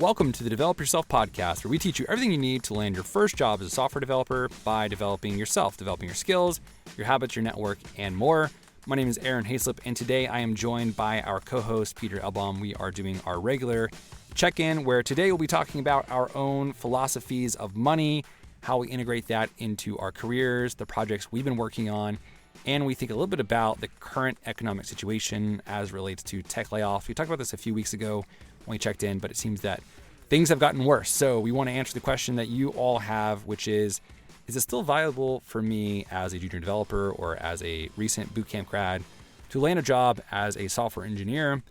Welcome to the Develop Yourself podcast, where we teach you everything you need to land your first job as a software developer by developing yourself, developing your skills, your habits, your network, and more. My name is Aaron Hayslip, and today I am joined by our co-host, Peter Elbaum. We are doing our regular check-in, where today we'll be talking about our own philosophies of money, how we integrate that into our careers, the projects we've been working on, and we think a little bit about the current economic situation as relates to tech layoffs. We talked about this a few weeks ago when we checked in, but it seems that things have gotten worse. So we want to answer the question that you all have, which is it still viable for me as a junior developer or as a recent bootcamp grad to land a job as a software engineer?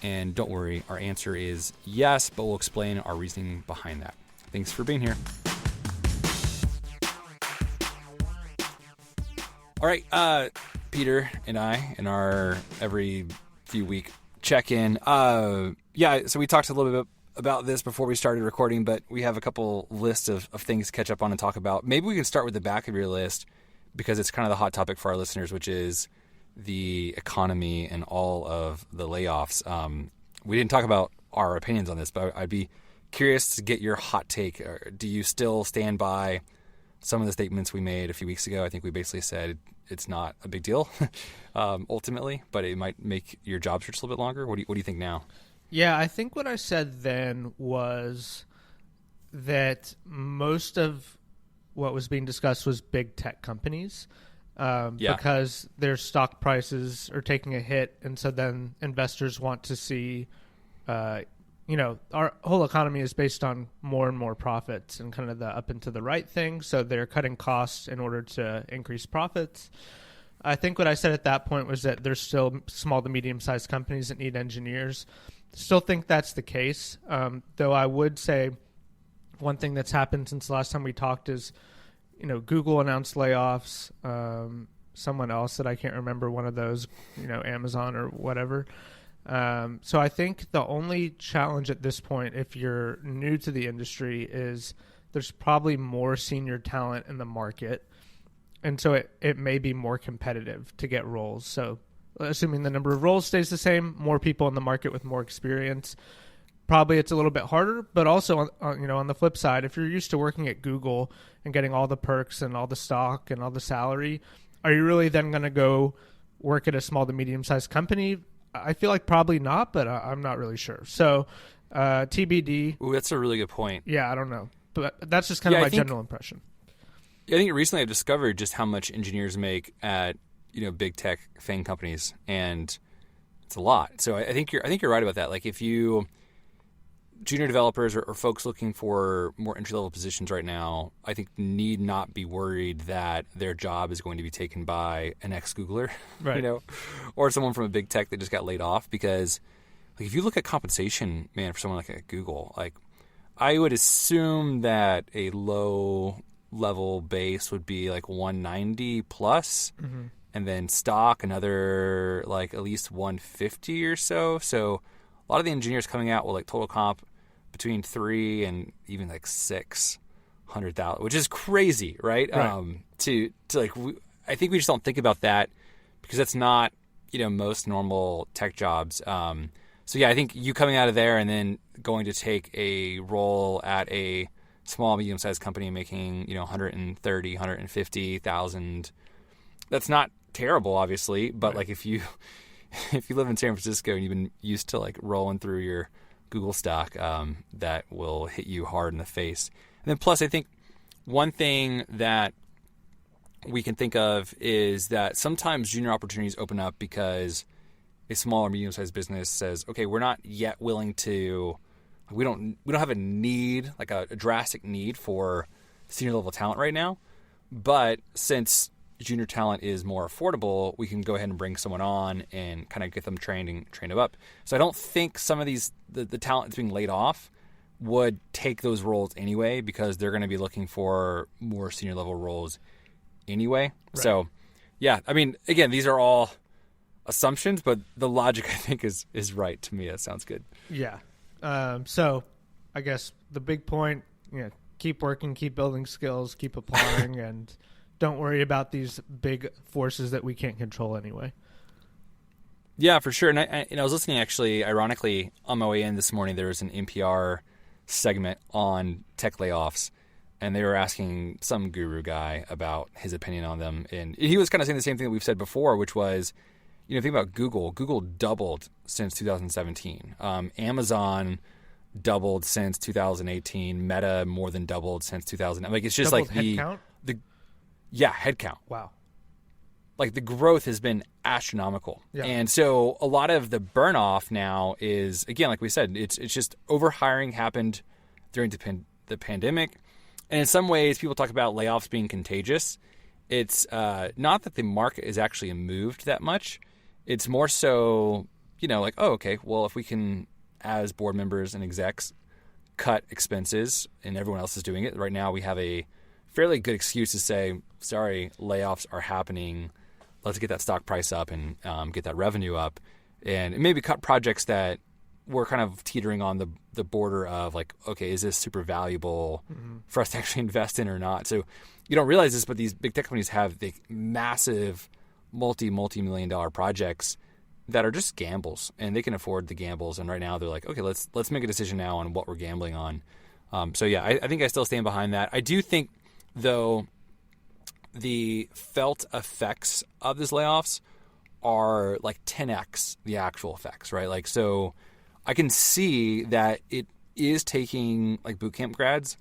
And don't worry, our answer is yes, but we'll explain our reasoning behind that. Thanks for being here. All right, Peter and I, in our every few week check-in, so we talked a little bit about this before we started recording, but we have a couple lists of things to catch up on and talk about. Maybe we can start with the back of your list because it's kind of the hot topic for our listeners, which is the economy and all of the layoffs. We didn't talk about our opinions on this, but I'd be curious to get your hot take. Do you still stand by some of the statements we made a few weeks ago? I think we basically said it's not a big deal ultimately, but it might make your job search a little bit longer. What do you think now? Yeah, I think what I said then was that most of what was being discussed was big tech companies because their stock prices are taking a hit. And so then investors want to see, our whole economy is based on more and more profits and kind of the up and to the right thing. So they're cutting costs in order to increase profits. I think what I said at that point was that there's still small to medium-sized companies that need engineers. Still think that's the case, though I would say one thing that's happened since the last time we talked is, Google announced layoffs, someone else that I can't remember, one of those, Amazon or whatever. So I think the only challenge at this point, if you're new to the industry, is there's probably more senior talent in the market. And so it may be more competitive to get roles. So assuming the number of roles stays the same, more people in the market with more experience, probably it's a little bit harder. But also, on the flip side, if you're used to working at Google and getting all the perks and all the stock and all the salary, are you really then going to go work at a small to medium-sized company? I feel like probably not, but I'm not really sure. So TBD. Ooh, that's a really good point. Yeah, I don't know. But that's just kind of my general impression. I think recently I've discovered just how much engineers make at big tech FANG companies, and it's a lot. So I think you're right about that. Like if you junior developers or folks looking for more entry level positions right now, I think need not be worried that their job is going to be taken by an ex-Googler, right? Or someone from a big tech that just got laid off. Because like if you look at compensation, man, for someone like at Google, like I would assume that a low level base would be like 190 plus. Mm-hmm. And then stock another like at least 150 or so. So a lot of the engineers coming out with like total comp between 3 and even like 600,000, which is crazy, right? To like, I think we just don't think about that because that's not most normal tech jobs. So yeah, I think you coming out of there and then going to take a role at a small medium-sized company making 130, 150,000. That's not terrible, obviously, but right. Like if you live in San Francisco and you've been used to like rolling through your Google stock, that will hit you hard in the face. And then plus, I think one thing that we can think of is that sometimes junior opportunities open up because a small or medium-sized business says, okay, we're not yet willing to, we don't have a need, like a drastic need for senior level talent right now, but since junior talent is more affordable, we can go ahead and bring someone on and kind of get them trained them up. So I don't think some of these, the talent that's being laid off would take those roles anyway, because they're going to be looking for more senior level roles anyway. Right. So yeah, I mean, again, these are all assumptions, but the logic I think is right to me. That sounds good. Yeah. So I guess the big point, keep working, keep building skills, keep applying, and don't worry about these big forces that we can't control anyway. Yeah, for sure. And I was listening, actually, ironically, on my way in this morning, there was an NPR segment on tech layoffs, and they were asking some guru guy about his opinion on them. And he was kind of saying the same thing that we've said before, which was, think about Google. Google doubled since 2017. Amazon doubled since 2018. Meta more than doubled since 2000. Like, it's just doubled like headcount? Headcount. Wow. Like, the growth has been astronomical. Yeah. And so a lot of the burn off now is, again, like we said, it's just overhiring happened during the pandemic. And in some ways, people talk about layoffs being contagious. It's not that the market is actually moved that much. It's more so, like, oh, okay, well, if we can, as board members and execs, cut expenses and everyone else is doing it, right now we have a fairly good excuse to say, sorry, layoffs are happening. Let's get that stock price up and get that revenue up. And maybe cut projects that we're kind of teetering on the border of, like, okay, is this super valuable for us to actually invest in or not? So you don't realize this, but these big tech companies have the massive multi-million dollar projects that are just gambles, and they can afford the gambles. And right now they're like, okay, let's make a decision now on what we're gambling on. So yeah, I think I still stand behind that. I do think, though, the felt effects of these layoffs are like 10x the actual effects, right? Like, so I can see that it is taking, like, bootcamp grads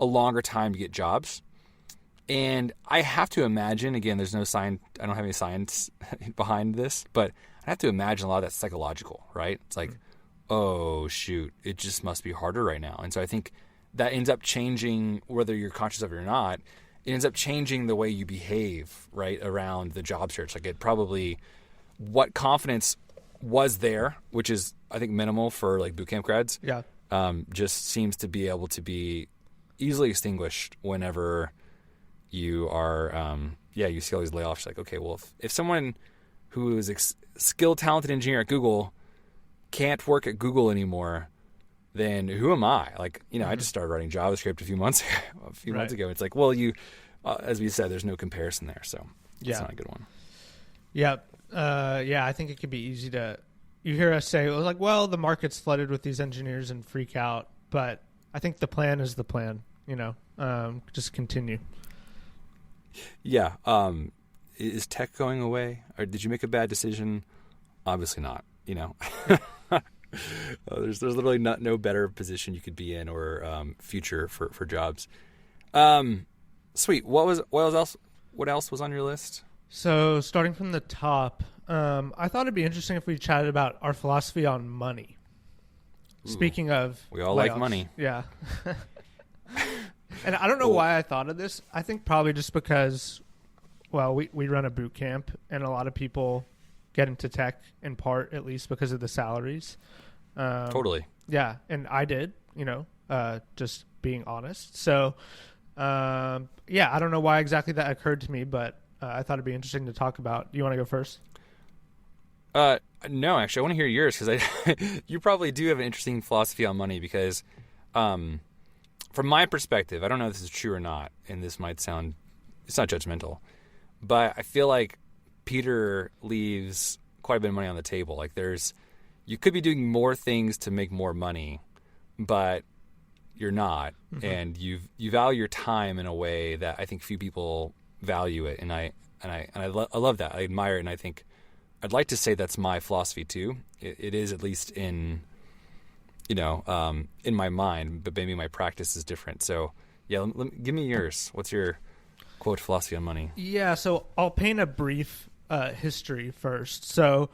a longer time to get jobs. And I have to imagine, again, there's no science, I don't have any science behind this, but I have to imagine a lot of that's psychological, right? It's like, oh, shoot, it just must be harder right now. And so I think that ends up changing, whether you're conscious of it or not, it ends up changing the way you behave, right, around the job search. Like, it probably, what confidence was there, which is, I think, minimal for, like, bootcamp grads, just seems to be able to be easily extinguished whenever you are, you see all these layoffs. Like, okay, well, if someone who is a skilled, talented engineer at Google can't work at Google anymore, then who am I? Like, I just started writing JavaScript a few months ago. It's like, well, as we said, there's no comparison there, so it's not a good one. Yeah, I think it could be easy to. You hear us say, well, the market's flooded with these engineers and freak out, but I think the plan is the plan. Just continue. Yeah. Is tech going away, or did you make a bad decision? Obviously not. There's literally no better position you could be in or future for jobs. Sweet. What else was on your list? So starting from the top, I thought it'd be interesting if we chatted about our philosophy on money. Ooh, speaking of, we all layoffs. like money. Yeah. And I don't know why I thought of this. I think probably just because, well, we run a boot camp, and a lot of people get into tech in part, at least because of the salaries. Totally. Yeah, and I did, just being honest. So, I don't know why exactly that occurred to me, but I thought it'd be interesting to talk about. Do you want to go first? No, actually, I want to hear yours because you probably do have an interesting philosophy on money because, from my perspective, I don't know if this is true or not, and this might sound, it's not judgmental, but I feel like Peter leaves quite a bit of money on the table. Like, you could be doing more things to make more money, but you're not, and you value your time in a way that I think few people value it, and I love that. I admire it, and I think I'd like to say that's my philosophy too. It is, at least in in my mind, but maybe my practice is different. So yeah, give me yours. What's your quote philosophy on money? Yeah, so I'll paint a brief history first. So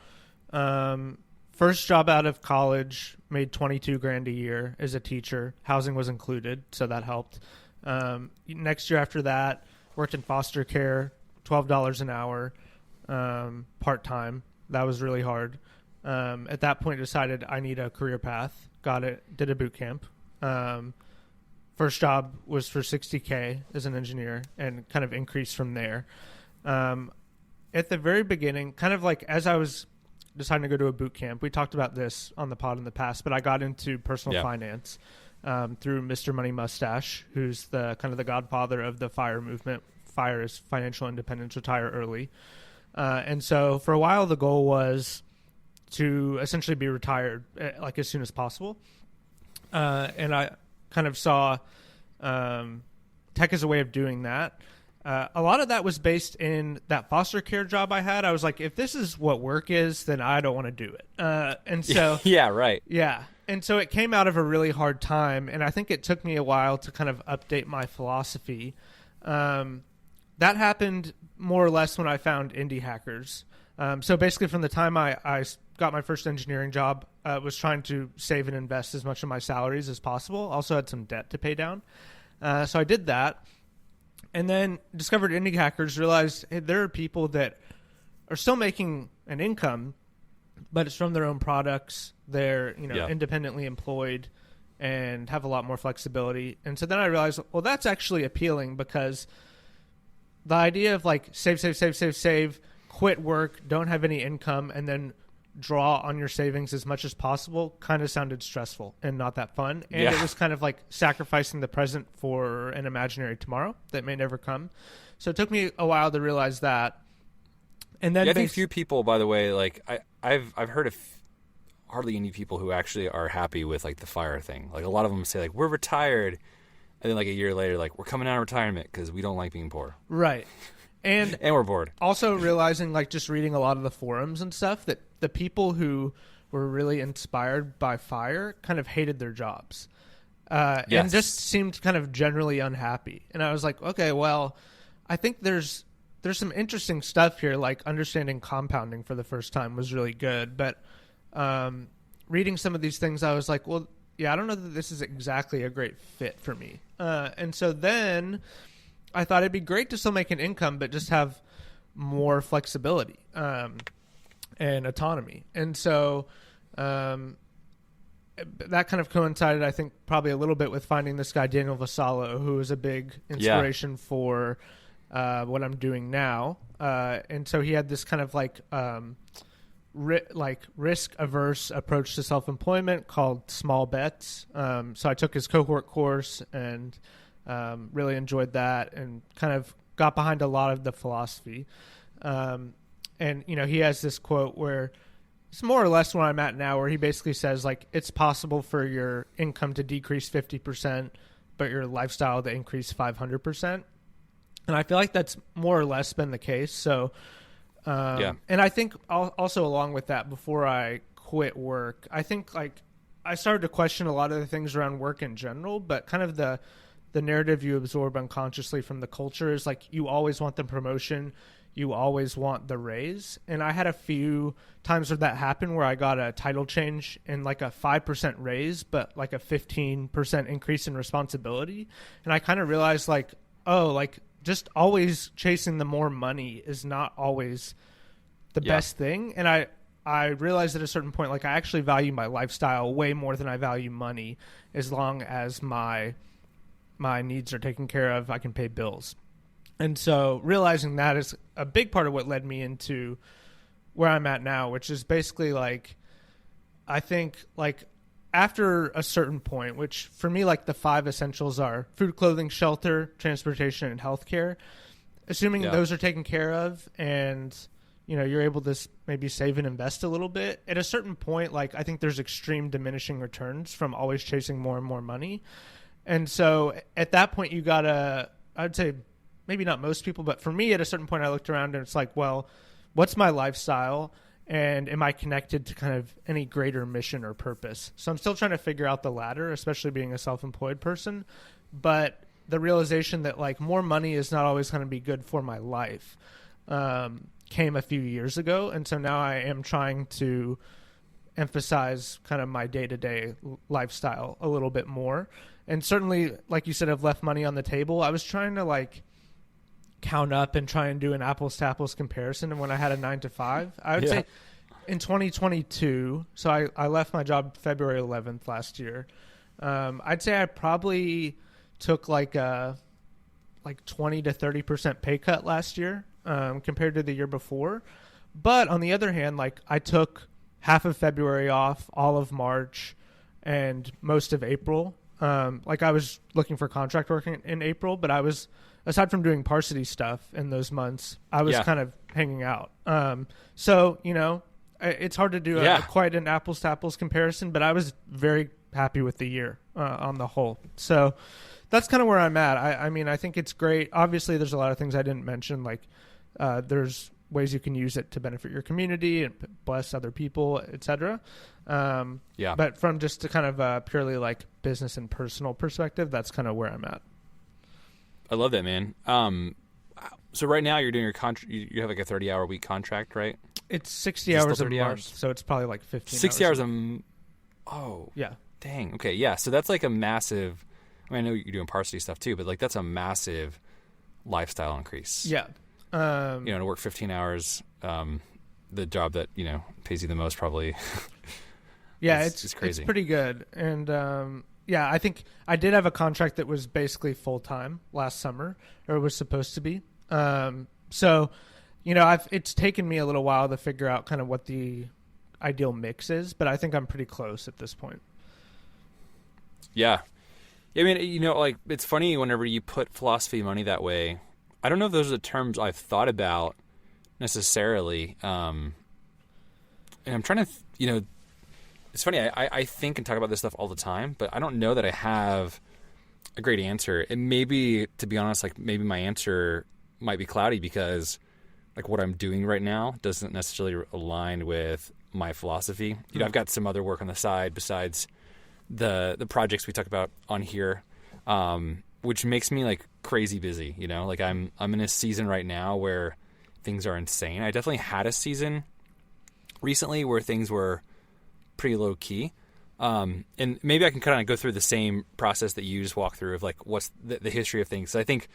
first job out of college, made $22,000 a year as a teacher. Housing was included, so that helped. Next year after that, worked in foster care, $12 an hour, part-time. That was really hard. At that point, decided I need a career path. Got it. Did a boot camp. First job was for $60K as an engineer, and kind of increased from there. At the very beginning, kind of like as I was deciding to go to a boot camp, we talked about this on the pod in the past, but I got into personal finance through Mr. Money Mustache, who's the kind of the godfather of the FIRE movement. FIRE is financial independence, retire early. And so for a while, the goal was to essentially be retired like as soon as possible. And I kind of saw tech as a way of doing that. A lot of that was based in that foster care job I had. I was like, if this is what work is, then I don't want to do it. And so, yeah, right. Yeah. And so it came out of a really hard time. And I think it took me a while to kind of update my philosophy. That happened more or less when I found Indie Hackers. So basically from the time I got my first engineering job, was trying to save and invest as much of my salaries as possible. Also had some debt to pay down. So I did that. And then discovered Indie Hackers, realized, hey, there are people that are still making an income, but it's from their own products. They're independently employed and have a lot more flexibility. And so then I realized, well, that's actually appealing, because the idea of like save, quit work, don't have any income, and then draw on your savings as much as possible kind of sounded stressful and not that fun. And it was kind of like sacrificing the present for an imaginary tomorrow that may never come. So it took me a while to realize that. And then I think few people, by the way, like I've heard of hardly any people who actually are happy with like the FIRE thing. Like a lot of them say like, we're retired. And then like a year later, like, we're coming out of retirement because we don't like being poor. Right. And we're bored. Also realizing, like, just reading a lot of the forums and stuff, that the people who were really inspired by FIRE kind of hated their jobs. And just seemed kind of generally unhappy. And I was like, okay, well, I think there's some interesting stuff here, like understanding compounding for the first time was really good. But reading some of these things, I was like, well, yeah, I don't know that this is exactly a great fit for me. And so then I thought it'd be great to still make an income, but just have more flexibility and autonomy. And so that kind of coincided, I think, probably a little bit with finding this guy, Daniel Vassallo, who is a big inspiration for what I'm doing now. And so he had this kind of like risk-averse approach to self-employment called Small Bets. So I took his cohort course and really enjoyed that and kind of got behind a lot of the philosophy. And, he has this quote where it's more or less where I'm at now, where he basically says, like, it's possible for your income to decrease 50%, but your lifestyle to increase 500%. And I feel like that's more or less been the case. So, and I think also along with that, before I quit work, I think like I started to question a lot of the things around work in general, but kind of the narrative you absorb unconsciously from the culture is like, you always want the promotion, you always want the raise. And I had a few times where that happened, where I got a title change and like a 5% raise, but like a 15% increase in responsibility. And I kind of realized like, oh, like just always chasing the more money is not always the best thing. And I realized at a certain point, like I actually value my lifestyle way more than I value money, as long as my needs are taken care of, I can pay bills. And so realizing that is a big part of what led me into where I'm at now, which is basically like, I think like after a certain point, which for me, like the 5 essentials are food, clothing, shelter, transportation, and healthcare. Assuming those are taken care of and, you're able to maybe save and invest a little bit, at a certain point, like I think there's extreme diminishing returns from always chasing more and more money. And so at that point, you gotta, I'd say maybe not most people, but for me at a certain point, I looked around and it's like, well, what's my lifestyle? And am I connected to kind of any greater mission or purpose? So I'm still trying to figure out the latter, especially being a self-employed person. But the realization that like more money is not always going to be good for my life came a few years ago. And so now I am trying to emphasize kind of my day-to-day lifestyle a little bit more. And certainly, like you said, I've left money on the table. I was trying to like count up and try and do an apples to apples comparison. And when I had a 9-to-5, I would say in 2022, so I left my job February 11th last year. I'd say I probably took like a 20 to 30% pay cut last year compared to the year before. But on the other hand, like I took half of February off, all of March, and most of April. Like I was looking for contract work in April, but I was, aside from doing Parsity stuff in those months, I was kind of hanging out. So, it's hard to do quite an apples to apples comparison, but I was very happy with the year on the whole. So that's kind of where I'm at. I mean, I think it's great. Obviously, there's a lot of things I didn't mention, like there's ways you can use it to benefit your community and bless other people, etc. But from just a kind of a purely like business and personal perspective, that's kind of where I'm at. I love that, man. So right now you're doing your contract. You have like a 30-hour week contract, right? It's 60 hours a month, so it's probably like 15 60 hours Oh. Yeah. Dang. Okay, yeah. So that's like a massive, I mean, I know you're doing varsity stuff too, but like that's a massive lifestyle increase. Yeah. To work 15 hours, the job that, pays you the most probably. Yeah, it's crazy. It's pretty good. And I think I did have a contract that was basically full-time last summer, or it was supposed to be. So, it's taken me a little while to figure out kind of what the ideal mix is, but I think I'm pretty close at this point. Yeah. I mean, like it's funny whenever you put philosophy money that way. I don't know if those are the terms I've thought about necessarily. And I'm trying to, it's funny. I think and talk about this stuff all the time, but I don't know that I have a great answer. And maybe, to be honest, like maybe my answer might be cloudy because like what I'm doing right now doesn't necessarily align with my philosophy. I've got some other work on the side besides the projects we talk about on here, which makes me like crazy busy. Like I'm in a season right now where things are insane. I definitely had a season recently where things were pretty low key. And maybe I can kind of go through the same process that you just walked through of like what's the history of things. So I think,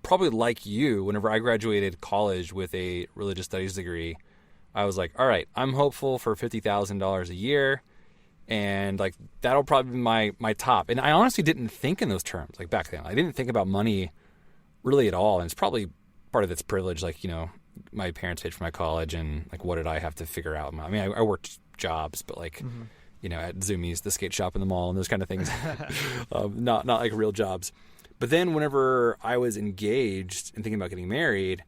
probably like you, whenever I graduated college with a religious studies degree, I was like, all right, I'm hopeful for $50,000 a year. And like, that'll probably be my top. And I honestly didn't think in those terms, like back then. I didn't think about money really at all. And it's probably part of its privilege. Like, my parents paid for my college and like, what did I have to figure out? I mean, I worked jobs, but like, at Zoomies, the skate shop in the mall and those kind of things, not like real jobs. But then whenever I was engaged and thinking about getting married,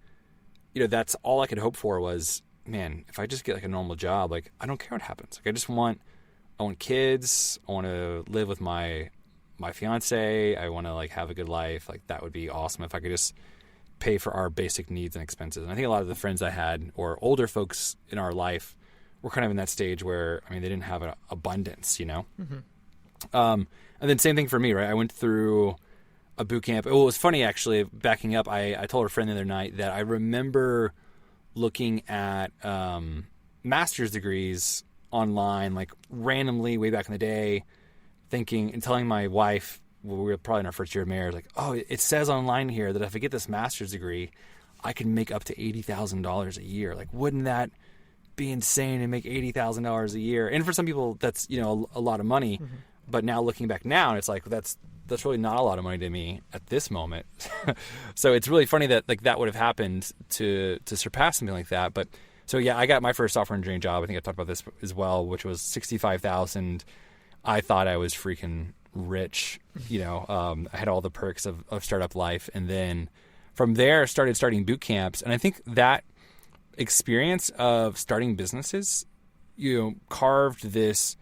that's all I could hope for was, man, if I just get like a normal job, like I don't care what happens. Like I want kids. I want to live with my fiance. I want to like have a good life. Like that would be awesome if I could just pay for our basic needs and expenses. And I think a lot of the friends I had or older folks in our life were kind of in that stage where, I mean, they didn't have an abundance, And then same thing for me, right? I went through a boot camp. It was funny, actually, backing up. I told a friend the other night that I remember looking at master's degrees online, like randomly way back in the day, thinking and telling my wife, well, we were probably in our first year of marriage, like, oh, it says online here that if I get this master's degree, I can make up to $80,000 a year. Like, wouldn't that be insane to make $80,000 a year? And for some people, that's, a lot of money. Mm-hmm. But now looking back now, it's like, that's really not a lot of money to me at this moment. So it's really funny that like that would have happened to surpass something like that. But so yeah, I got my first software engineering job. I think I talked about this as well, which was $65,000. I thought I was freaking rich. I had all the perks of startup life, and then from there starting boot camps. And I think that experience of starting businesses, carved this.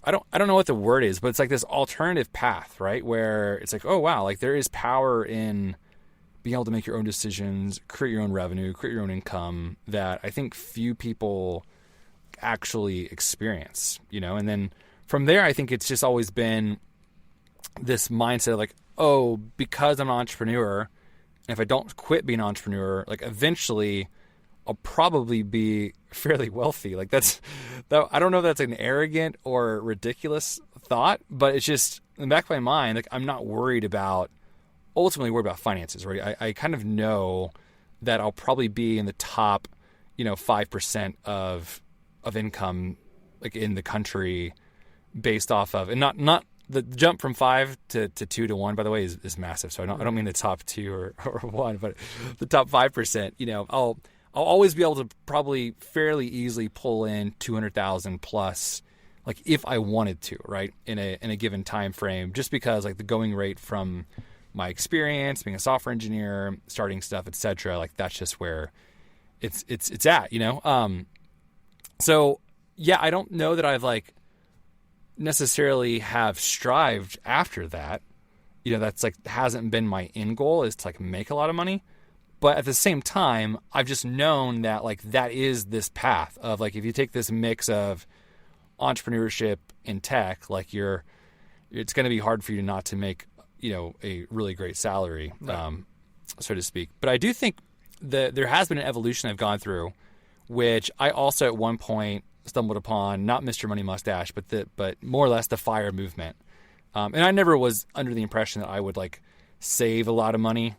I don't know what the word is, but it's like this alternative path, right? Where it's like, oh wow, like there is power in being able to make your own decisions, create your own revenue, create your own income that I think few people actually experience, And then from there, I think it's just always been this mindset of like, oh, because I'm an entrepreneur, and if I don't quit being an entrepreneur, like eventually I'll probably be fairly wealthy. Like I don't know if that's an arrogant or ridiculous thought, but it's just in the back of my mind, like I'm not ultimately worried about finances, right? I kind of know that I'll probably be in the top, 5% of income, like in the country based off of, and not the jump from 5 to 2 to 1, by the way, is massive. So I don't mean the top 2 or 1, but the top 5%, I'll always be able to probably fairly easily pull in 200,000 plus, like if I wanted to, right? In a given time frame, just because like the going rate from my experience, being a software engineer, starting stuff, etc. Like that's just where it's at, So yeah, I don't know that I've like necessarily have strived after that. That's like hasn't been my end goal is to like make a lot of money. But at the same time, I've just known that like that is this path of like if you take this mix of entrepreneurship and tech, like it's going to be hard for you not to make a really great salary, so to speak. But I do think that there has been an evolution I've gone through, which I also at one point stumbled upon, not Mr. Money Mustache, but more or less the FIRE movement. And I never was under the impression that I would like save a lot of money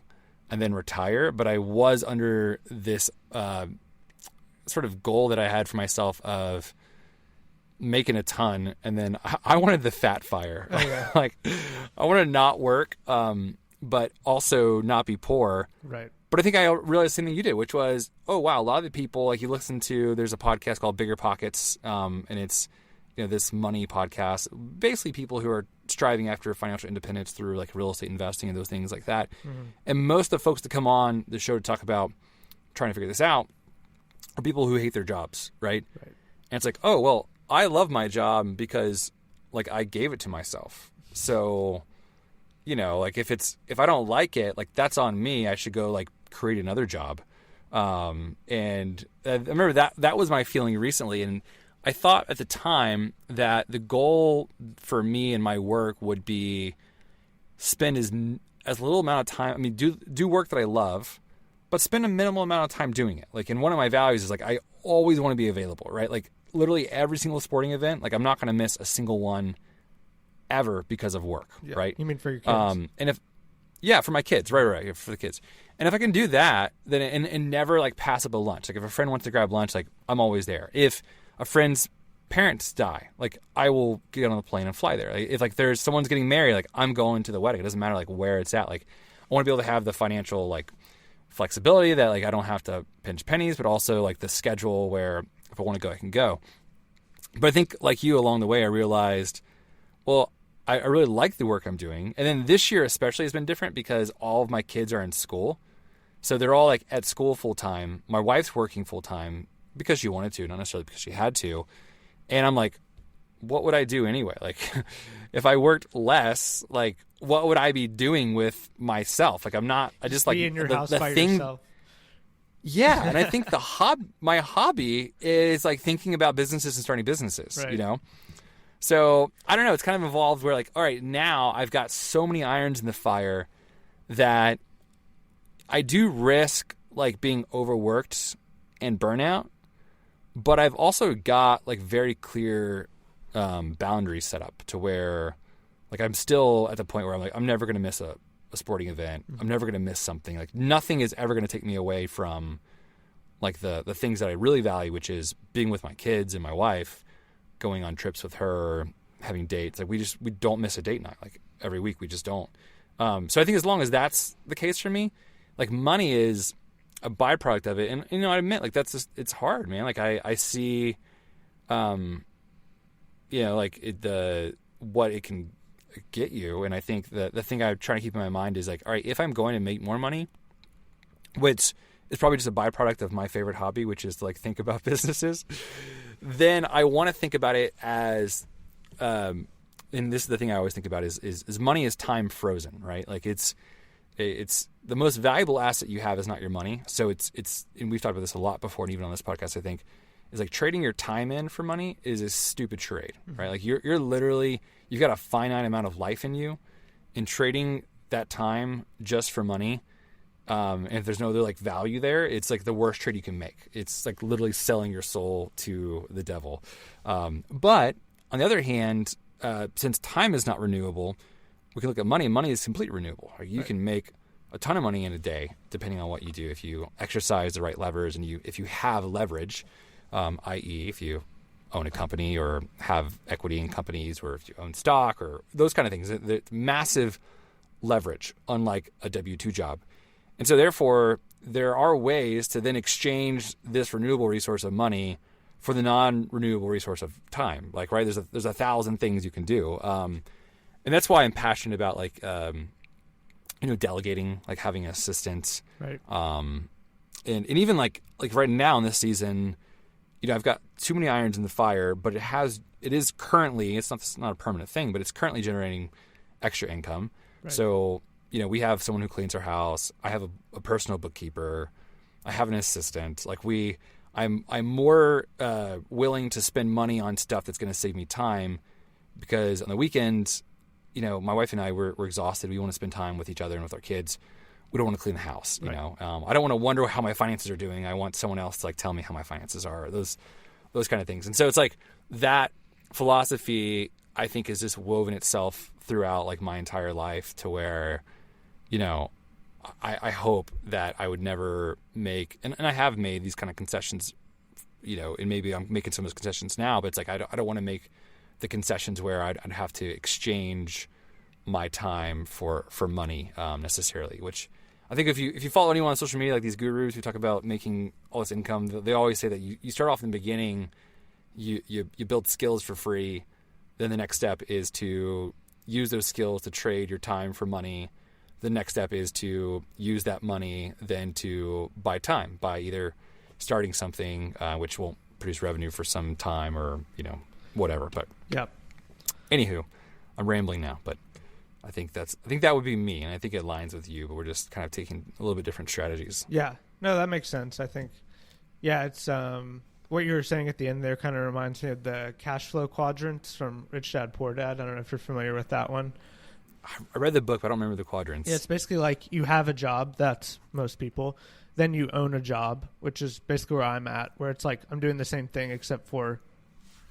and then retire, but I was under this sort of goal that I had for myself of making a ton, and then I wanted the fat FIRE. Oh, yeah. Like I wanted to not work, but also not be poor. Right. But I think I realized something you did, which was, oh wow, a lot of the people like you listen to. There's a podcast called Bigger Pockets, and it's this money podcast. Basically, people who are striving after financial independence through like real estate investing and those things like that. Mm-hmm. And most of the folks that come on the show to talk about trying to figure this out are people who hate their jobs, right? And it's like, oh well, I love my job because like I gave it to myself. So, like if I don't like it, like that's on me. I should go like create another job. And I remember that was my feeling recently. And I thought at the time that the goal for me and my work would be spend as little amount of time. I mean, do work that I love, but spend a minimal amount of time doing it. Like, and one of my values is like, I always want to be available, right? Like literally every single sporting event, like I'm not going to miss a single one ever because of work, right? You mean for your kids? For my kids, right, for the kids. And if I can do that, then and never like pass up a lunch. Like if a friend wants to grab lunch, like I'm always there. If a friend's parents die, like I will get on the plane and fly there. Like, if like there's someone's getting married, like I'm going to the wedding. It doesn't matter like where it's at. Like I want to be able to have the financial like flexibility that like I don't have to pinch pennies, but also like the schedule where if I want to go, I can go. But I think like you along the way, I realized, well, I really like the work I'm doing. And then this year especially has been different because all of my kids are in school. So they're all like at school full time. My wife's working full time because she wanted to, not necessarily because she had to. And I'm like, what would I do anyway? Like if I worked less, like what would I be doing with myself? Like I just like be in your house by yourself. Yeah. And I think my hobby is like thinking about businesses and starting businesses, right. So I don't know. It's kind of evolved where like, all right, now I've got so many irons in the fire that I do risk like being overworked and burnout, but I've also got like very clear boundaries set up to where like I'm still at the point where I'm like, I'm never going to miss a sporting event. Mm-hmm. I'm never going to miss something. Like nothing is ever going to take me away from like the things that I really value, which is being with my kids and my wife, going on trips with her, having dates. Like we don't miss a date night. Like every week we just don't. So I think as long as that's the case for me, like money is a byproduct of it. And, I admit like that's just, it's hard, man. Like I see, like what it can get you. And I think the thing I'm trying to keep in my mind is like, all right, if I'm going to make more money, which is probably just a byproduct of my favorite hobby, which is to like think about businesses, then I want to think about it as, and this is the thing I always think about is money is time frozen, right? Like it's the most valuable asset you have is not your money. So it's, and we've talked about this a lot before, and even on this podcast, I think, is like trading your time in for money is a stupid trade, right? Like you're literally, you've got a finite amount of life in you, and trading that time just for money, and if there's no other like value there, it's like the worst trade you can make. It's like literally selling your soul to the devil. But on the other hand, since time is not renewable, we can look at money. Money is completely renewable. Like you can make a ton of money in a day, depending on what you do. If you exercise the right levers and if you have leverage, i.e. if you own a company or have equity in companies, or if you own stock or those kind of things, it's massive leverage, unlike a W-2 job. And so therefore, there are ways to then exchange this renewable resource of money for the non-renewable resource of time. Like, right, there's 1,000 things you can do. And that's why I'm passionate about like, delegating, like having assistants. Right. And even like right now in this season, I've got too many irons in the fire, but it is currently, it's not a permanent thing, but it's currently generating extra income. Right. So, we have someone who cleans our house. I have a personal bookkeeper. I have an assistant. Like I'm more willing to spend money on stuff that's going to save me time, because on the weekends, my wife and I, we're exhausted. We want to spend time with each other and with our kids. We don't want to clean the house, you know. I don't want to wonder how my finances are doing. I want someone else to like tell me how my finances are. Those kind of things. And so it's like that philosophy, I think, is just woven itself throughout like my entire life, to where, I hope that I would never make, and I have made these kind of concessions, and maybe I'm making some of those concessions now, but it's like I don't want to make the concessions where I'd have to exchange my time for money necessarily. Which I think if you follow anyone on social media, like these gurus who talk about making all this income, they always say that you start off in the beginning, you build skills for free, then the next step is to use those skills to trade your time for money. The next step is to use that money then to buy time, by either starting something which won't produce revenue for some time, or whatever. But anywho, I'm rambling now, but I think that would be me, and I think it aligns with you, but we're just kind of taking a little bit different strategies. Yeah, no, that makes sense. I think, it's what you were saying at the end there kind of reminds me of the cash flow quadrants from Rich Dad Poor Dad. I don't know if you're familiar with that one. I read the book, but I don't remember the quadrants. Yeah, it's basically like you have a job. That's most people. Then you own a job, which is basically where I'm at, where it's like I'm doing the same thing except for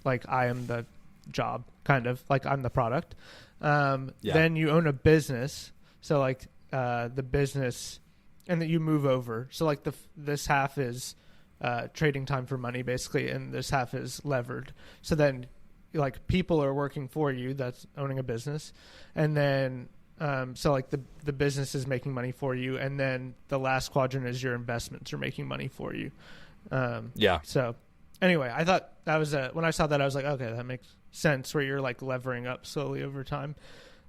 like I am the job, kind of like I'm the product. Then you own a business. So like the business, and that you move over. So like this half is trading time for money basically, and this half is levered. So then like people are working for you, that's owning a business. And then so like the business is making money for you, and then the last quadrant is your investments are making money for you. So anyway, I thought that was when I saw that, I was like, okay, that makes sense, where you're like levering up slowly over time.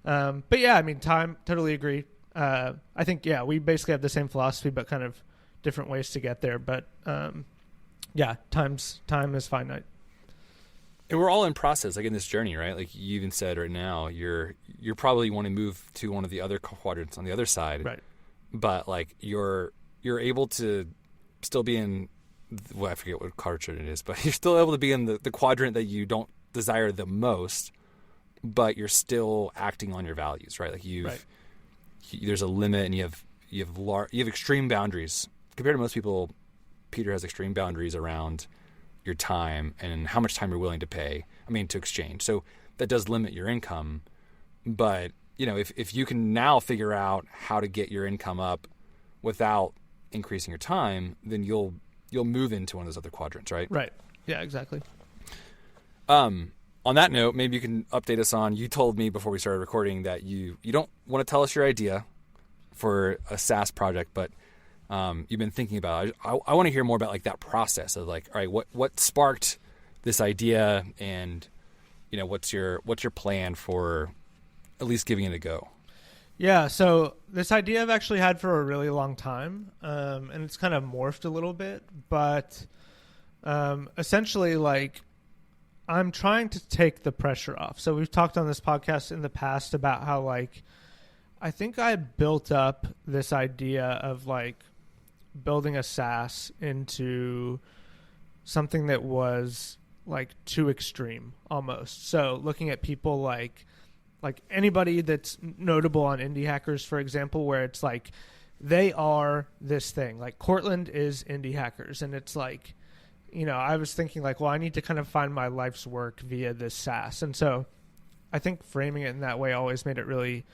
But yeah, I mean, time, totally agree. I think, we basically have the same philosophy, but kind of different ways to get there. But time is finite. And we're all in process, like in this journey, right? Like you even said right now, you're probably want to move to one of the other quadrants on the other side, right? But like you're able to still be in, I forget what quadrant it is, but you're still able to be in the quadrant that you don't desire the most, but you're still acting on your values, right? Like there's a limit, and you have extreme boundaries compared to most people. Peter has extreme boundaries around your time and how much time you're willing to pay. To exchange. So that does limit your income. But, if you can now figure out how to get your income up without increasing your time, then you'll move into one of those other quadrants, right? Right. Yeah, exactly. On that note, maybe you can update us on, you told me before we started recording that you don't want to tell us your idea for a SaaS project, but you've been thinking about it. I want to hear more about like that process of like, all right, what sparked this idea, and what's your plan for at least giving it a go? Yeah, so this idea I've actually had for a really long time, and it's kind of morphed a little bit, but essentially like I'm trying to take the pressure off. So we've talked on this podcast in the past about how like I think I built up this idea of like building a SaaS into something that was like too extreme almost. So looking at people like anybody that's notable on Indie Hackers, for example, where it's like they are this thing. Like Cortland is Indie Hackers, and it's like, I was thinking like, well, I need to kind of find my life's work via this SaaS. And so I think framing it in that way always made it really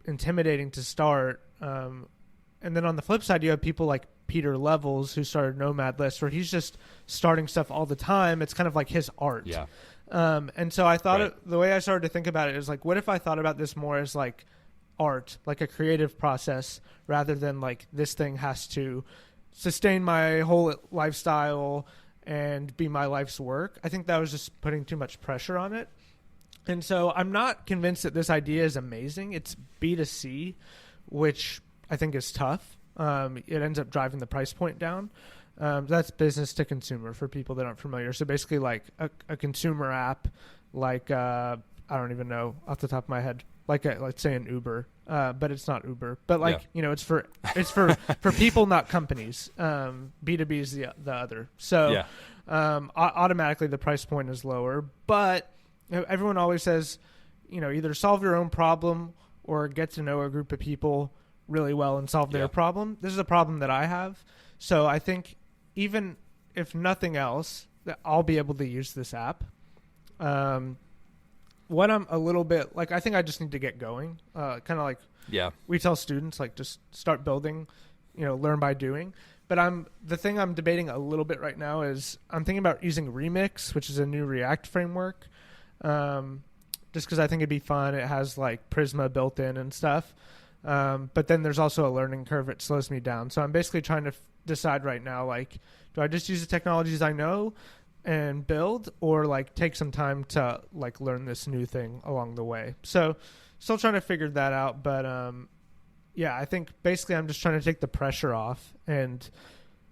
intimidating to start. And then on the flip side, you have people like Peter Levels, who started Nomad List, where he's just starting stuff all the time. It's kind of like his art. Yeah. And so I thought the way I started to think about it is like, what if I thought about this more as like art, like a creative process, rather than like this thing has to sustain my whole lifestyle and be my life's work. I think that was just putting too much pressure on it. And so I'm not convinced that this idea is amazing. It's B2C, which I think is tough. It ends up driving the price point down. That's business to consumer for people that aren't familiar. So basically like a consumer app, like I don't even know off the top of my head, like let's say an Uber, but it's not Uber. But like it's for people, not companies. B2B is the other. So automatically the price point is lower. But everyone always says, either solve your own problem or get to know a group of people really well and solve their problem. This is a problem that I have. So I think even if nothing else, I'll be able to use this app. What I'm a little bit like, I think I just need to get going. Kind of like we tell students, like just start building, learn by doing. But the thing I'm debating a little bit right now is I'm thinking about using Remix, which is a new React framework. Just because I think it'd be fun. It has like Prisma built in and stuff. But then there's also a learning curve. It slows me down. So I'm basically trying to decide right now, like, do I just use the technologies I know and build, or like take some time to like learn this new thing along the way? So still trying to figure that out. But I think basically I'm just trying to take the pressure off and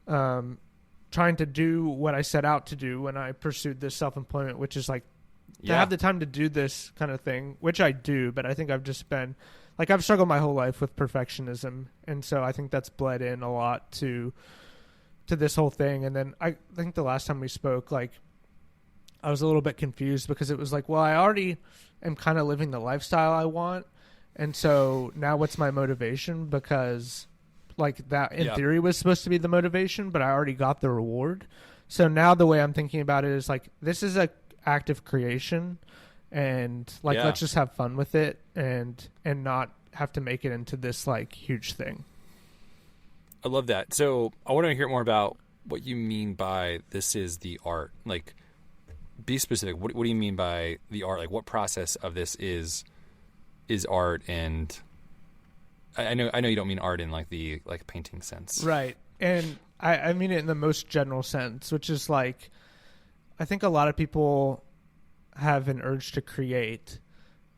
trying to do what I set out to do when I pursued this self-employment, which is like to have the time to do this kind of thing, which I do. But I think I've just been like, I've struggled my whole life with perfectionism. And so I think that's bled in a lot to this whole thing. And then I think the last time we spoke, like I was a little bit confused because it was like, well, I already am kind of living the lifestyle I want. And so now what's my motivation? Because like that in theory was supposed to be the motivation, but I already got the reward. So now the way I'm thinking about it is like, this is a active creation, and like let's just have fun with it and not have to make it into this like huge thing. I love that. So I want to hear more about what you mean by this is the art. Like, be specific. What do you mean by the art? Like, what process of this is art? And I know you don't mean art in like the like painting sense, right? And I mean it in the most general sense, which is like, I think a lot of people have an urge to create,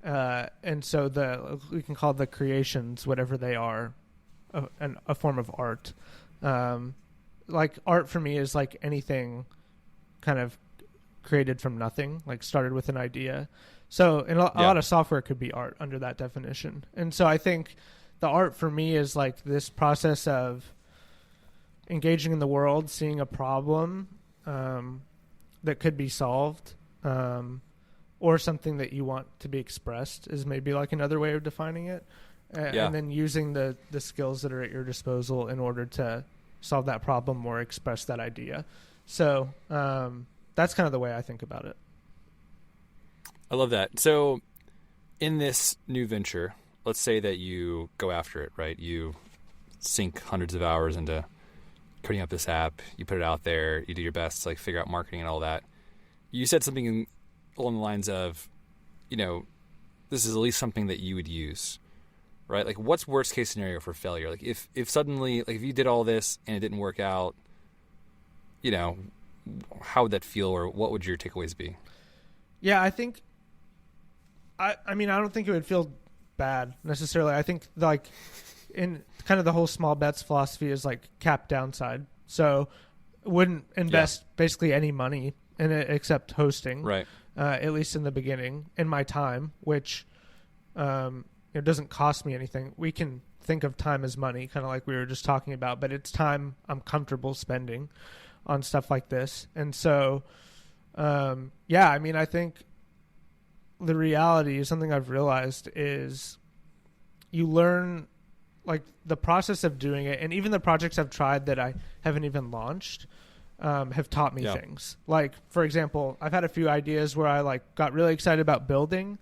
and so we can call the creations, whatever they are, a form of art. Like art for me is like anything kind of created from nothing, like started with an idea. So a lot of software could be art under that definition. And so I think the art for me is like this process of engaging in the world, seeing a problem that could be solved, or something that you want to be expressed is maybe like another way of defining it. And then using the skills that are at your disposal in order to solve that problem or express that idea. So that's kind of the way I think about it. I love that. So in this new venture, let's say that you go after it, right? You sink hundreds of hours into coding up this app. You put it out there. You do your best to like figure out marketing and all that. You said something along the lines of, this is at least something that you would use, right? Like, what's worst case scenario for failure? Like, if suddenly, like, if you did all this and it didn't work out, how would that feel, or what would your takeaways be? Yeah, I think, I mean, I don't think it would feel bad necessarily. I think like in kind of the whole small bets philosophy is like cap downside. So wouldn't invest basically any money in it except hosting, right? At least in the beginning, in my time, which it doesn't cost me anything. We can think of time as money, kind of like we were just talking about, but it's time I'm comfortable spending on stuff like this. And so, I mean, I think the reality is something I've realized is you learn like the process of doing it. And even the projects I've tried that I haven't even launched have taught me things. Like, for example, I've had a few ideas where I like got really excited about building.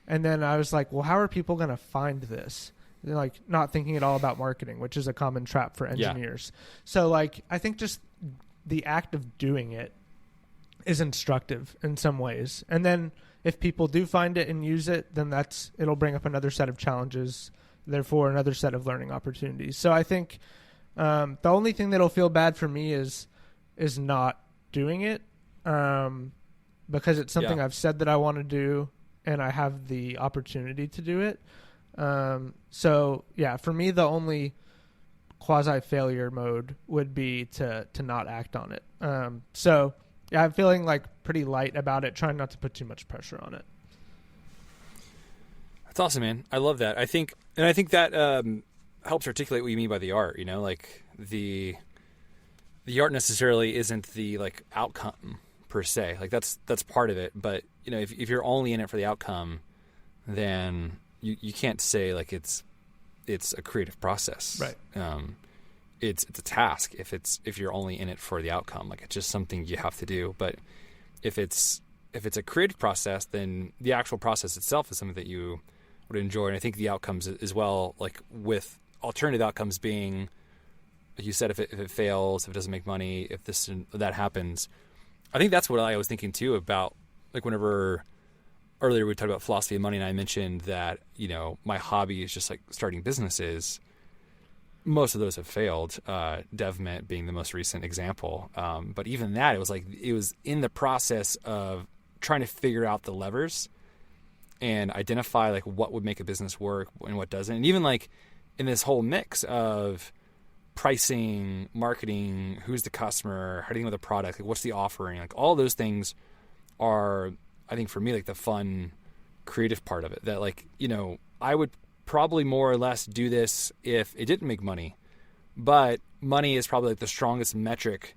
And then I was like, well, how are people going to find this? And, like, not thinking at all about marketing, which is a common trap for engineers. So like, I think just the act of doing it is instructive in some ways. And then if people do find it and use it, then it'll bring up another set of challenges, therefore another set of learning opportunities. So I think the only thing that'll feel bad for me is not doing it, because it's something I've said that I want to do and I have the opportunity to do it. So yeah, for me, the only quasi-failure mode would be to not act on it. So yeah, I'm feeling like pretty light about it, trying not to put too much pressure on it. That's awesome, man. I love that. I think that helps articulate what you mean by the art. Like the art necessarily isn't the like outcome per se. Like that's part of it. But if you're only in it for the outcome, then you can't say like it's a creative process. Right. It's a task if you're only in it for the outcome. Like it's just something you have to do. But if it's a creative process, then the actual process itself is something that you would enjoy. And I think the outcomes as well, like with alternative outcomes being, like you said, if it fails, if it doesn't make money, if this and that happens, I think that's what I was thinking too about, like whenever earlier we talked about philosophy of money and I mentioned that, my hobby is just like starting businesses. Most of those have failed, DevMint being the most recent example. But even that, it was in the process of trying to figure out the levers and identify like what would make a business work and what doesn't. And even like in this whole mix of pricing, marketing, who's the customer, how do you know the product, like what's the offering, like all those things are, I think for me, like the fun creative part of it that like, I would probably more or less do this if it didn't make money, but money is probably like the strongest metric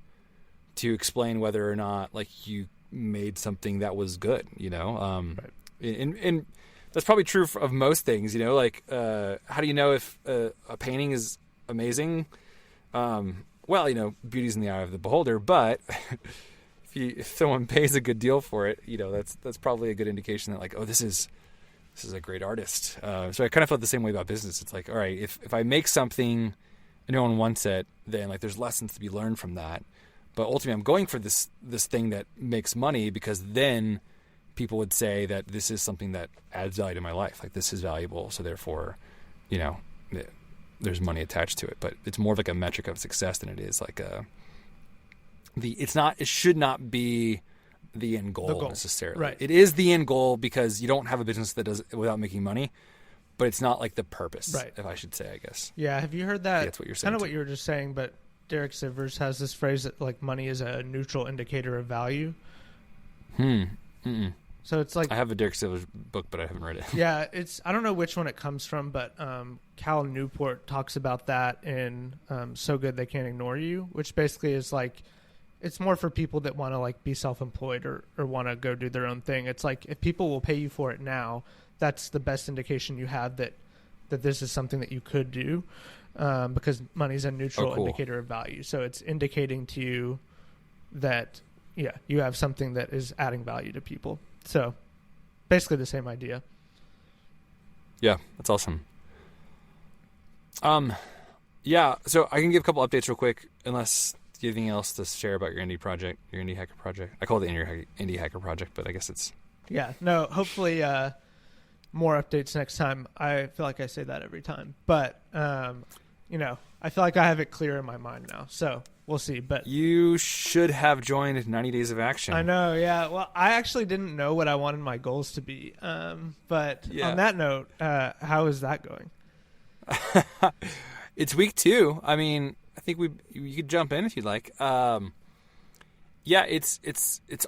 to explain whether or not like you made something that was good, right. And that's probably true of most things, like, how do you know if a painting is amazing? Well, beauty's in the eye of the beholder, but if someone pays a good deal for it, that's probably a good indication that like, oh, this is a great artist. So I kind of felt the same way about business. It's like, all right, if I make something and no one wants it, then like there's lessons to be learned from that. But ultimately I'm going for this thing that makes money because then people would say that this is something that adds value to my life. Like this is valuable. So therefore, there's money attached to it, but it's more of like a metric of success than it is like it should not be the end goal necessarily. Right. It is the end goal because you don't have a business that does it without making money, but it's not like the purpose, right. If I should say, I guess. Yeah. Have you heard that? That's what you're saying. Kind of what you were just saying, but Derek Sivers has this phrase that like money is a neutral indicator of value. So it's like, I have a Derek Sivers book, but I haven't read it. Yeah. I don't know which one it comes from, but Cal Newport talks about that in So Good They Can't Ignore You, which basically is like, it's more for people that want to like be self-employed or want to go do their own thing. It's like if people will pay you for it now, that's the best indication you have that this is something that you could do, because money's a neutral indicator of value. So it's indicating to you that, you have something that is adding value to people. So basically the same idea. Yeah, that's awesome. Yeah, so I can give a couple updates real quick, unless you have anything else to share about your indie project, your indie hacker project. I call it the indie hacker project, but I guess it's... Yeah, no, hopefully more updates next time. I feel like I say that every time. But, I feel like I have it clear in my mind now. So we'll see. But you should have joined 90 Days of Action. I know, yeah. Well, I actually didn't know what I wanted my goals to be. But on that note, how is that going? It's week 2. I mean, I think you could jump in if you'd like. Yeah, it's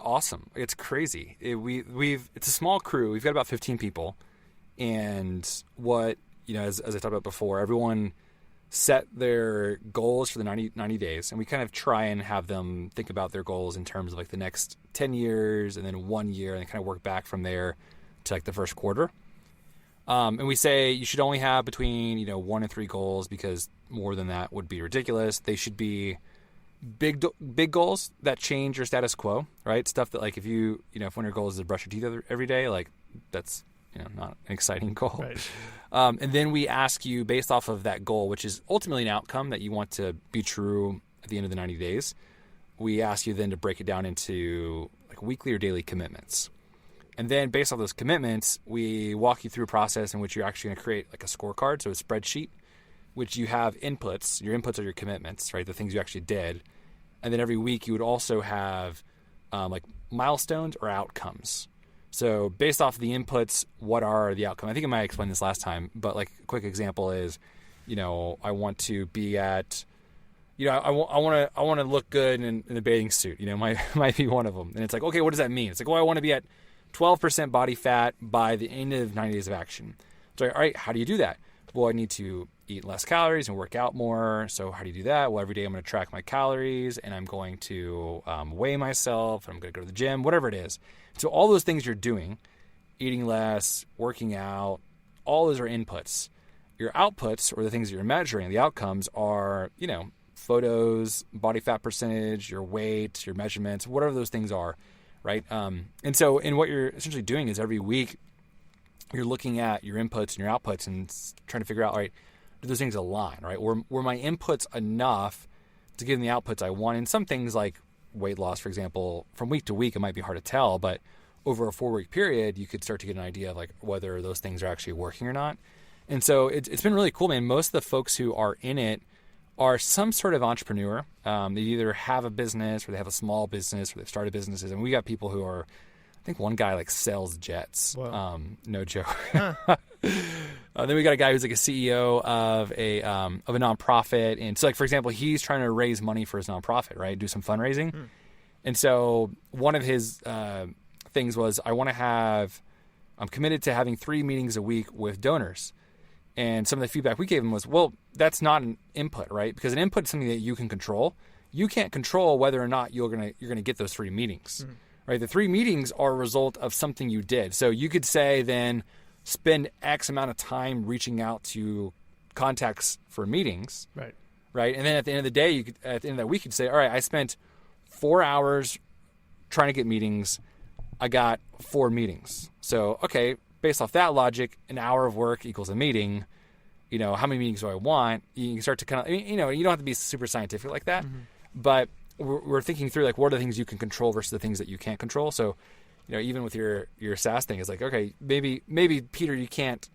awesome. It's crazy. It's a small crew. We've got about 15 people, and what as I talked about before, everyone set their goals for the 90 days, and we kind of try and have them think about their goals in terms of like the next 10 years and then 1 year, and kind of work back from there to like the first quarter. And we say you should only have between 1 and 3 goals, because more than that would be ridiculous. They should be big goals that change your status quo, right? Stuff that like if if one of your goals is to brush your teeth every day, like that's not an exciting goal. Right. And then we ask you, based off of that goal, which is ultimately an outcome that you want to be true at the end of the 90 days, we ask you then to break it down into like weekly or daily commitments. And then based on those commitments, we walk you through a process in which you're actually going to create like a scorecard, so a spreadsheet, which you have inputs. Your inputs are your commitments, right? The things you actually did. And then every week you would also have like milestones or outcomes. So based off of the inputs, what are the outcomes? I think I might have explained this last time, but like a quick example is I want to be at, I want to look good in a bathing suit, might be one of them. And it's like, okay, what does that mean? It's like, I want to be at 12% body fat by the end of 90 days of action. So, all right, how do you do that? Well, I need to eat less calories and work out more. So how do you do that? Well, every day I'm going to track my calories and I'm going to weigh myself. I'm going to go to the gym, whatever it is. So all those things you're doing, eating less, working out, all those are inputs. Your outputs, or the things that you're measuring, the outcomes are, photos, body fat percentage, your weight, your measurements, whatever those things are, right? And so what you're essentially doing is every week you're looking at your inputs and your outputs and trying to figure out, all right, do those things align, right? Were my inputs enough to give them the outputs I want? And some things like weight loss, for example, from week to week, it might be hard to tell, but over a 4-week period, you could start to get an idea of like whether those things are actually working or not. And so it's been really cool, man. Most of the folks who are in it are some sort of entrepreneur. They either have a business or they have a small business or they've started businesses. And we got people who are, I think one guy like sells jets. No joke. Huh. Then we got a guy who's like a CEO of a nonprofit. And so like, for example, he's trying to raise money for his nonprofit, right? Do some fundraising. And so one of his things was, I'm committed to having 3 meetings a week with donors. And some of the feedback we gave him was, well, that's not an input, right? Because an input is something that you can control. You can't control whether or not you're gonna get those 3 meetings, right? The 3 meetings are a result of something you did. So you could say then spend X amount of time reaching out to contacts for meetings, right? And then at the end of the day, at the end of that week, you'd say, all right, I spent 4 hours trying to get meetings. I got 4 meetings. So, okay, based off that logic, an hour of work equals a meeting. How many meetings do I want? You can start to kind of, you don't have to be super scientific like that, but we're thinking through like what are the things you can control versus the things that you can't control. So, even with your SaaS thing, it's like, okay, maybe Peter, you can't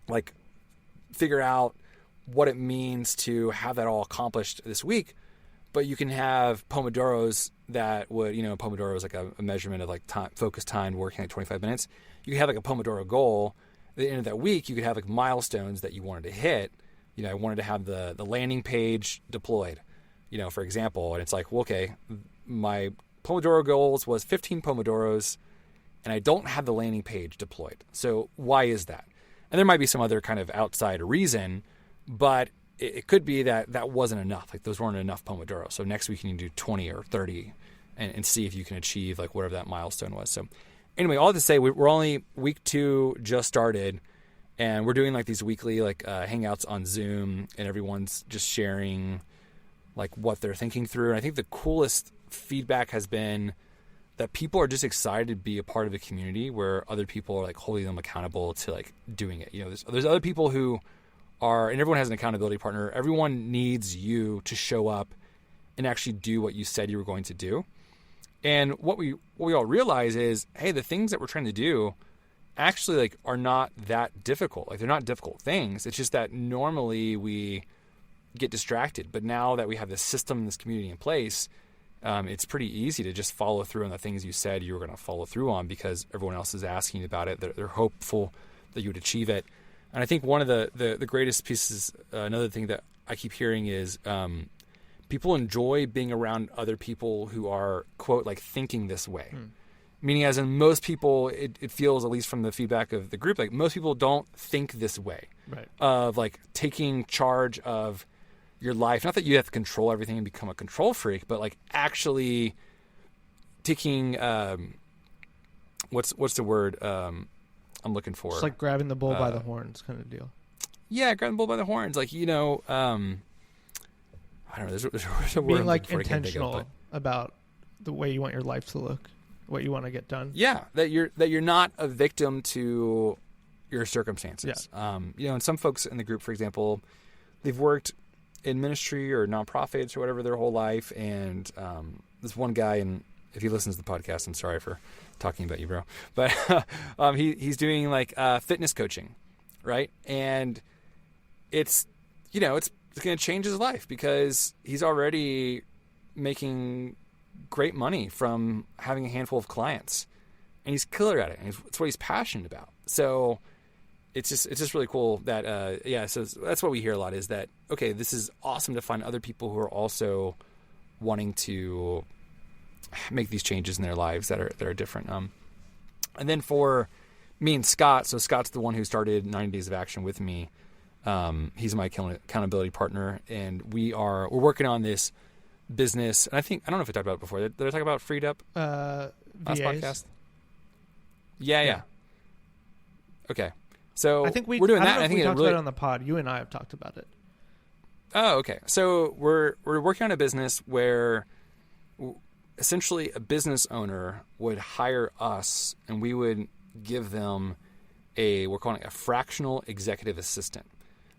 like figure out what it means to have that all accomplished this week, but you can have Pomodoros that would, Pomodoro is like a measurement of like time, focus time, working like 25 minutes. You can have like a Pomodoro goal. At the end of that week, you could have like milestones that you wanted to hit. I wanted to have the landing page deployed, for example. And it's like, well, okay, my Pomodoro goals was 15 Pomodoros and I don't have the landing page deployed. So why is that? And there might be some other kind of outside reason, but it could be that wasn't enough. Like those weren't enough Pomodoro. So next week you need to do 20 or 30 and see if you can achieve like whatever that milestone was. So anyway, all to say, we're only week 2 just started, and we're doing like these weekly like hangouts on Zoom, and everyone's just sharing like what they're thinking through. And I think the coolest feedback has been that people are just excited to be a part of a community where other people are like holding them accountable to like doing it. There's other people who are, and everyone has an accountability partner. Everyone needs you to show up and actually do what you said you were going to do. And what we all realize is, hey, the things that we're trying to do actually like are not that difficult. Like they're not difficult things. It's just that normally we get distracted. But now that we have this system, this community in place, it's pretty easy to just follow through on the things you said you were going to follow through on because everyone else is asking about it. They're hopeful that you would achieve it. And I think one of the greatest pieces, another thing that I keep hearing is people enjoy being around other people who are, quote, like thinking this way. Meaning as in most people, it feels, at least from the feedback of the group, like most people don't think this way. Right. Of like taking charge of your life. Not that you have to control everything and become a control freak, but like actually taking, what's the word I'm looking for? It's like grabbing the bull by the horns kind of deal. Yeah, grabbing the bull by the horns. Like, I don't know. There's a word being like intentional about the way you want your life to look, what you want to get done. Yeah, that you're not a victim to your circumstances. Yeah. And some folks in the group, for example, they've worked in ministry or nonprofits or whatever their whole life, and this one guy, and if he listens to the podcast, I'm sorry for talking about you, bro, but he's doing like fitness coaching, right? And it's going to change his life because he's already making great money from having a handful of clients, and he's killer at it. And it's what he's passionate about. So it's just really cool that so that's what we hear a lot is that, okay, this is awesome to find other people who are also wanting to make these changes in their lives that are different. And then for me and Scott, so Scott's the one who started 90 Days of Action with me. He's my accountability partner, and we're working on this business. And I don't know if I talked about it before. Did I talk about Freed Up last podcast? Yeah. Okay. So I think we're doing that. I think we talked really... about it on the pod. You and I have talked about it. Oh, okay. So we're working on a business where essentially a business owner would hire us, and we would give them we're calling it a fractional executive assistant.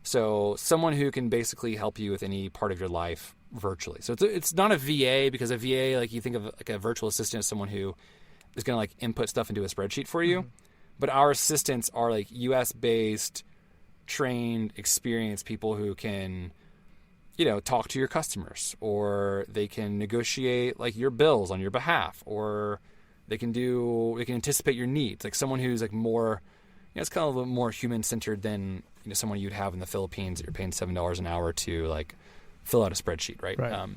So someone who can basically help you with any part of your life virtually. So it's not a VA, because a VA, like you think of like a virtual assistant as someone who is going to like input stuff into a spreadsheet for you. Mm-hmm. But our assistants are like US based, trained, experienced people who can, talk to your customers, or they can negotiate like your bills on your behalf, or they can anticipate your needs. Like someone who's like more, it's kind of a little more human centered than someone you'd have in the Philippines that you're paying $7 an hour to like fill out a spreadsheet, right?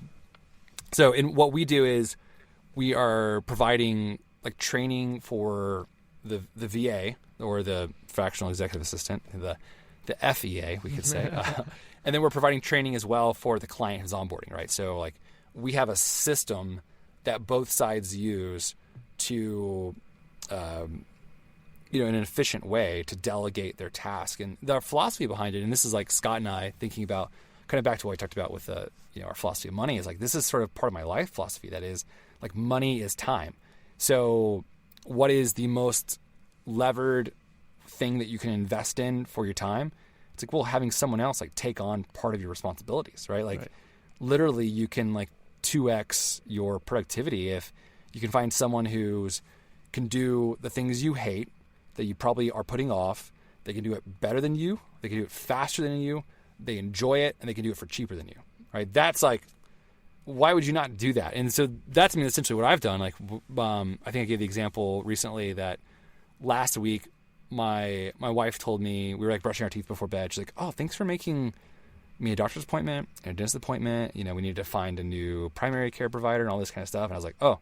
So in what we do is we are providing like training for the VA, or the fractional executive assistant, the FEA, we could say. And then we're providing training as well for the client who's onboarding, right? So like we have a system that both sides use to, in an efficient way to delegate their task. And the philosophy behind it, and this is like Scott and I thinking about, kind of back to what I talked about with our philosophy of money, is like this is sort of part of my life philosophy. That is like money is time. So what is the most levered thing that you can invest in for your time? It's like, well, having someone else like take on part of your responsibilities, right? Like literally you can like 2x your productivity if you can find someone who's can do the things you hate that you probably are putting off. They can do it better than you. They can do it faster than you. They enjoy it, and they can do it for cheaper than you, right? That's like, why would you not do that? And so that's essentially what I've done. Like, I think I gave the example recently that last week, my wife told me, we were like brushing our teeth before bed. She's like, oh, thanks for making me a doctor's appointment and a dentist appointment. We needed to find a new primary care provider and all this kind of stuff. And I was like, oh,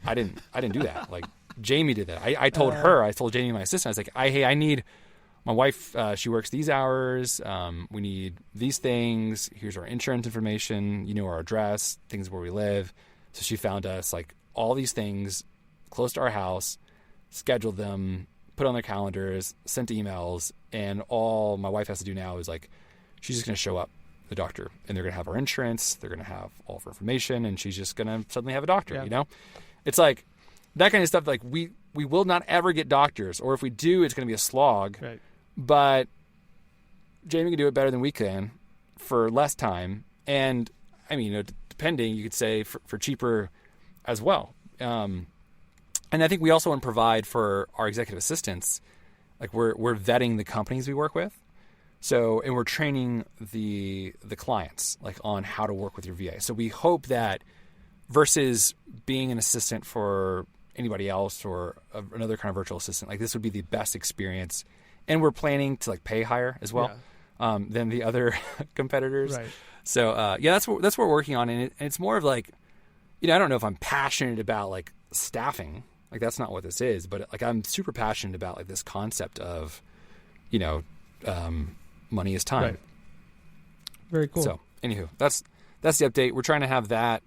I didn't do that. Like Jamie did that. I told Jamie, my assistant, I was like, I need my wife. She works these hours. We need these things. Here's our insurance information, our address, things where we live. So she found us like all these things close to our house, scheduled them, put on their calendars, sent emails, and all my wife has to do now is like, she's just going to show up the doctor, and they're going to have our insurance, they're going to have all of her information, and she's just going to suddenly have a doctor. It's like that kind of stuff. Like we will not ever get doctors, or if we do, it's going to be a slog. Right. But Jamie can do it better than we can for less time, and I mean, depending, you could say for cheaper as well. And I think we also want to provide for our executive assistants, like we're vetting the companies we work with. So, and we're training the clients like on how to work with your VA. So we hope that versus being an assistant for anybody else or another kind of virtual assistant, like this would be the best experience. And we're planning to like pay higher as well than the other competitors. Right. So that's what we're working on. And it's more of like, I don't know if I'm passionate about like staffing. Like that's not what this is, but like I'm super passionate about like this concept of, money is time. Right. Very cool. So anywho, that's the update. We're trying to have that.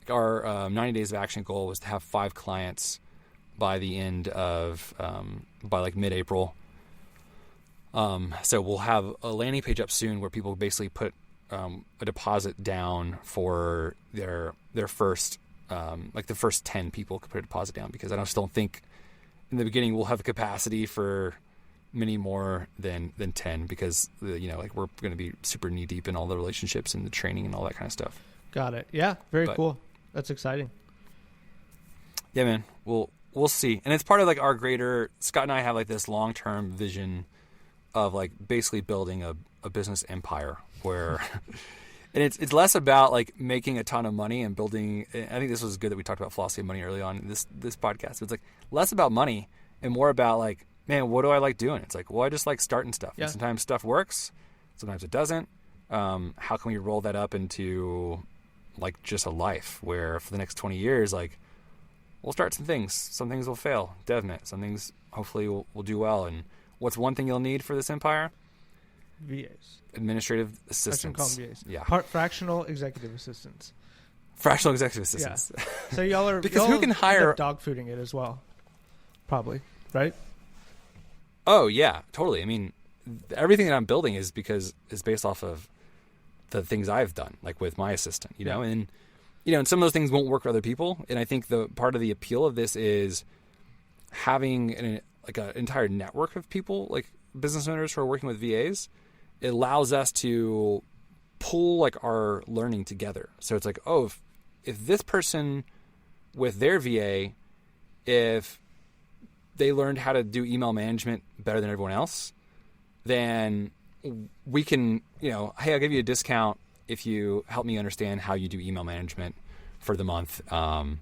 Like our 90 Days of Action goal was to have 5 clients by the end of by like mid-April. So we'll have a landing page up soon where people basically put a deposit down for their first. Like the first 10 people could put a deposit down, because I just don't think in the beginning we'll have the capacity for many more than 10, because like we're going to be super knee deep in all the relationships and the training and all that kind of stuff. Got it. Yeah. Very cool. That's exciting. Yeah, man. We'll see. And it's part of like our greater, Scott and I have like this long-term vision of like basically building a business empire where and it's less about like making a ton of money and building. I think this was good that we talked about philosophy of money early on in this podcast. It's like less about money and more about like man, what do I like doing? It's like, well, I just like starting stuff. Yeah. And sometimes stuff works, sometimes it doesn't. How can we roll that up into like just a life where for the next 20 years, like we'll start some things. Some things will fail, DevNet. Some things hopefully will do well. And what's one thing you'll need for this empire? VAs. Administrative assistants. Call them VAs. Yeah. Fractional executive assistants. Fractional executive assistants. Yeah. So y'all are because who can hire dog fooding it as well? Probably, right? Oh yeah, totally. I mean, everything that I'm building is based off of the things I've done, like with my assistant, you know, and and some of those things won't work for other people. And I think the part of the appeal of this is having an entire network of people, like business owners who are working with VAs. It allows us to pull like our learning together. So it's like, oh, if this person with their VA, if they learned how to do email management better than everyone else, then we can, hey, I'll give you a discount if you help me understand how you do email management for the month. And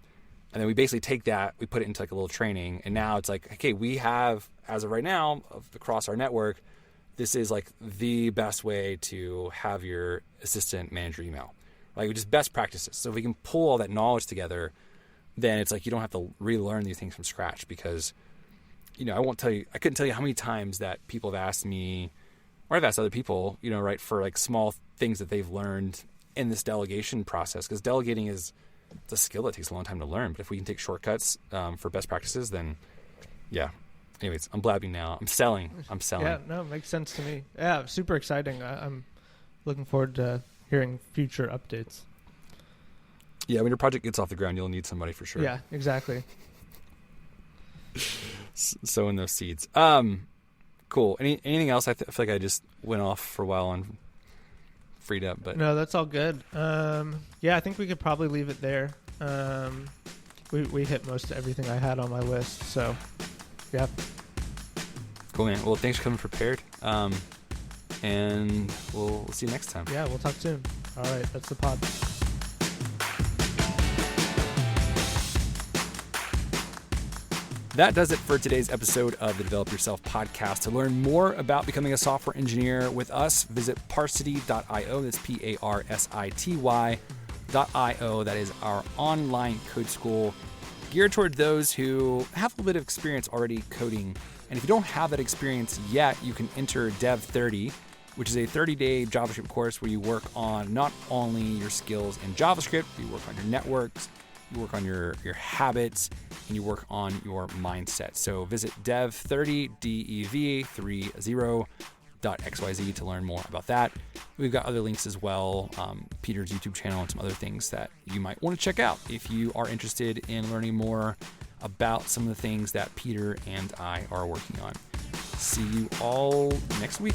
then we basically take that, we put it into like a little training. And now it's like, okay, we have, as of right now, across our network, this is like the best way to have your assistant manage your email. Like just best practices. So if we can pull all that knowledge together, then it's like you don't have to relearn these things from scratch because, I couldn't tell you how many times that people have asked me, or I've asked other people, right, for like small things that they've learned in this delegation process. Because delegating it's a skill that takes a long time to learn. But if we can take shortcuts for best practices, then yeah. Anyways, I'm blabbing now. I'm selling. Yeah, no, it makes sense to me. Yeah, super exciting. I'm looking forward to hearing future updates. Yeah, when your project gets off the ground, you'll need somebody for sure. Yeah, exactly. Sowing those seeds. Cool. Anything else? I feel like I just went off for a while and freed up. But no, that's all good. Yeah, I think we could probably leave it there. We hit most of everything I had on my list. So, yeah. Cool, man. Well, thanks for coming prepared. And we'll see you next time. Yeah, we'll talk soon. All right, that's the pod. That does it for today's episode of the Develop Yourself podcast. To learn more about becoming a software engineer with us, visit parsity.io. That's parsity.io. That is our online code school geared toward those who have a little bit of experience already coding. And if you don't have that experience yet, you can enter Dev 30, which is a 30-day JavaScript course where you work on not only your skills in JavaScript, you work on your networks, you work on your habits, and you work on your mindset. So visit dev30dev30.xyz to learn more about that. We've got other links as well, Peter's YouTube channel and some other things that you might want to check out if you are interested in learning more about some of the things that Peter and I are working on. See you all next week.